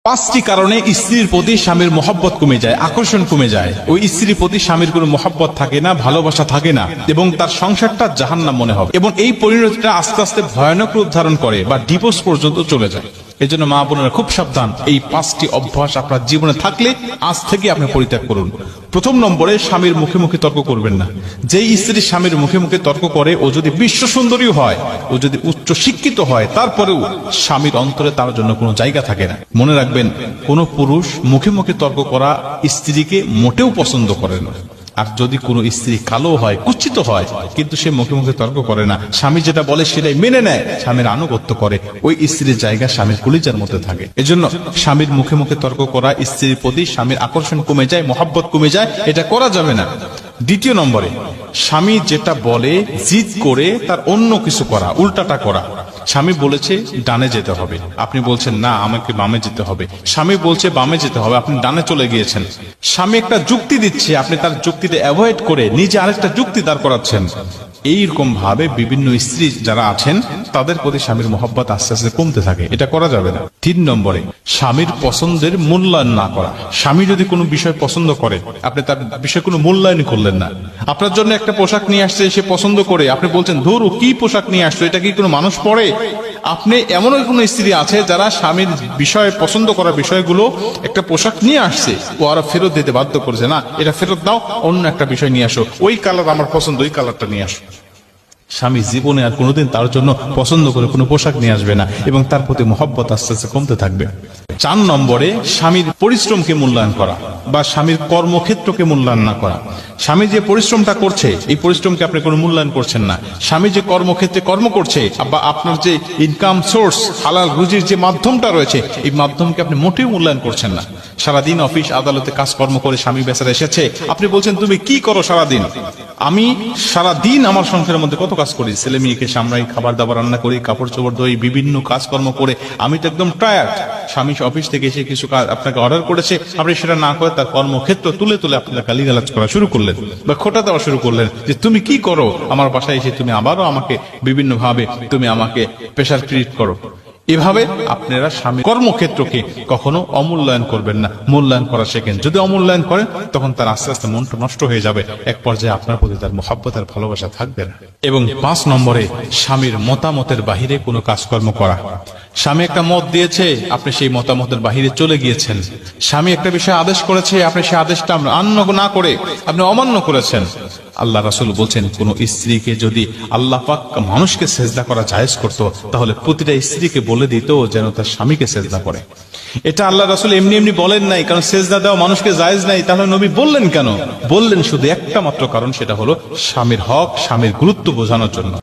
পাঁচটি কারণে স্ত্রীর প্রতি স্বামীর মহব্বত কমে যায়, আকর্ষণ কমে যায়। ওই স্ত্রীর প্রতি স্বামীর কোনো মহব্বত থাকে না, ভালোবাসা থাকে না, এবং তার সংসারটা জাহান্নাম মনে হবে, এবং এই পরিণতিটা আস্তে আস্তে ভয়ানক রূপ ধারণ করে বা ডিভোর্স পর্যন্ত চলে যায়। এই জন্য মা বোনেরা খুব সাবধান, এই পাঁচটি অভ্যাস আপনার জীবনে থাকলে আজ থেকে আপনি পরিত্যাগ করুন। প্রথম নম্বরে, স্বামীর মুখে মুখে তর্ক করবেন না। যেই স্ত্রী স্বামীর মুখে মুখে তর্ক করে, ও যদি বিশ্ব সুন্দরী হয়, ও যদি উচ্চ শিক্ষিত হয়, তারপরেও স্বামীর অন্তরে তার জন্য কোনো জায়গা থাকে না। মনে রাখবেন, কোন পুরুষ মুখে মুখে তর্ক করা স্ত্রীকে মোটেও পছন্দ করে না। আর যদি কোনো স্ত্রী কালো হয়, কুচ্ছিত হয়, কিন্তু সে মুখে মুখে তর্ক করে না, স্বামী যেটা বলে সেটাই মেনে নেয়, স্বামীর আনুগত্য করে, ওই স্ত্রীর জায়গা স্বামীর কলিজার মধ্যে থাকে। এজন্য স্বামীর মুখে মুখে তর্ক করা, স্ত্রীর প্রতি স্বামীর আকর্ষণ কমে যায়, মহব্বত কমে যায়, এটা করা যাবে না। দ্বিতীয় নম্বরে, স্বামী যেটা বলে জিদ করে তার অন্য কিছু করা, উল্টাটা করা। স্বামী বলেছে ডানে যেতে হবে, আপনি বলছেন না আমাকে বামে যেতে হবে। স্বামী বলছে বামে যেতে হবে, আপনি ডানে চলে গিয়েছেন। স্বামী একটা যুক্তি দিচ্ছে, আপনি তার যুক্তিতে অ্যাভয়েড করে নিজে আরেকটা যুক্তি দাঁড় করাচ্ছেন। এইরকম ভাবে বিভিন্ন স্ত্রী যারা আছেন, তাদের প্রতি স্বামীর মহব্বত আস্তে আস্তে কমতে থাকে, এটা করা যাবে না। 3 নম্বরে, স্বামীর পছন্দের মূল্যায়ন না করা। স্বামী যদি কোনো বিষয় পছন্দ করে, আপনি তার বিষয়ে কোনো মূল্যায়ন করলেন না। আপনার জন্য একটা পোশাক নিয়ে আসছে, সে পছন্দ করে, আপনি বলছেন ধুর ও কি পোশাক নিয়ে আসছো, এটা কি কোনো মানুষ পরে? আপনি এমনও কোনো স্ত্রী আছে যারা স্বামীর বিষয়ে পছন্দ করা বিষয়গুলো, একটা পোশাক নিয়ে আসছে, ও আরো ফেরত দিতে বাধ্য করেছে, না এটা ফেরত দাও, অন্য একটা বিষয় নিয়ে আসো, ওই কালার আমার পছন্দ, ওই কালারটা নিয়ে আসো। স্বামী জীবনে আর কোনোদিন তার জন্য পছন্দ করে কোনো পোশাক নিয়ে আসবে না, এবং তার প্রতি মহব্বত আস্তে আস্তে কমতে থাকবে। 4 নম্বরে, স্বামীর পরিশ্রমকে মূল্যায়ন করা বা স্বামীর কর্মক্ষেত্রকে মূল্যায়ন না করা। স্বামী যে পরিশ্রমটা করছে, এই পরিশ্রমকে আপনি কোনো মূল্যায়ন করছেন না। স্বামী যে কর্মক্ষেত্রে কর্ম করছে, বা আপনার যে ইনকাম সোর্স, হালাল রুজির যে মাধ্যমটা রয়েছে, এই মাধ্যমকে আপনি মোটেও মূল্যায়ন করছেন না। সারাদিন অফিস আদালতে কাজকর্ম করে স্বামী বেচারা এসেছে, আপনি বলছেন তুমি কি করো সারাদিন? আমি সারাদিন আমার সংসারের মধ্যে কত কাজ করি, ছেলে মেয়েকে সামলাই, খাবার দাবার রান্না করি, কাপড় চোপড় ধুই, বিভিন্ন কাজকর্ম করে আমি তো একদম টায়ার্ড। স্বামী অফিস থেকে এসে কিছু কাজ আপনাকে অর্ডার করেছে, আপনি সেটা না করে তার কর্মক্ষেত্র তুলে তুলে আপনার গালিগালাজ করা শুরু করলেন বা খোঁটা দেওয়া শুরু করলেন, যে তুমি কি করো আমার বাসায় এসে, তুমি আবারও আমাকে বিভিন্ন ভাবে তুমি আমাকে প্রেশার ক্রিয়েট করো। এভাবে আপনারা স্বামী কর্মক্ষেত্রকে কখনো অমূল্যায়ন করবেন না, মূল্যায়ন করা শেখেন। যদি অমূল্যায়ন করেন, তখন তার আস্তে আস্তে মনটা নষ্ট হয়ে যাবে, এক পর্যায়ে আপনার প্রতি তার মহব্বত আর ভালোবাসা থাকবে না। এবং 5 নম্বরে, স্বামীর মতামতের বাহিরে কোনো কাজকর্ম করা। স্বামী একটা মত দিয়েছে, আপনি সেই মতামতের বাহিরে চলে গিয়েছেন। স্বামী একটা বিষয় আদেশ করেছে, আপনি সেই আদেশটা না করে আপনি অমান্য করেছেন। আল্লাহ রাসূল বলছেন, কোন স্ত্রীকে যদি আল্লাহ পাক মানুষকে সেজদা করা জায়েজ করত, তাহলে প্রতিটা স্ত্রীকে বলে দিত যেন তার স্বামীকে সেজদা করে। এটা আল্লাহ রাসূল এমনি এমনি বলেন নাই, কারণ সেজদা দেওয়া মানুষকে জায়েজ নাই। তাহলে নবী বললেন কেন? বললেন শুধু একটা মাত্র কারণ, সেটা হলো স্বামীর হক, স্বামীর গুরুত্ব বোঝানোর জন্য।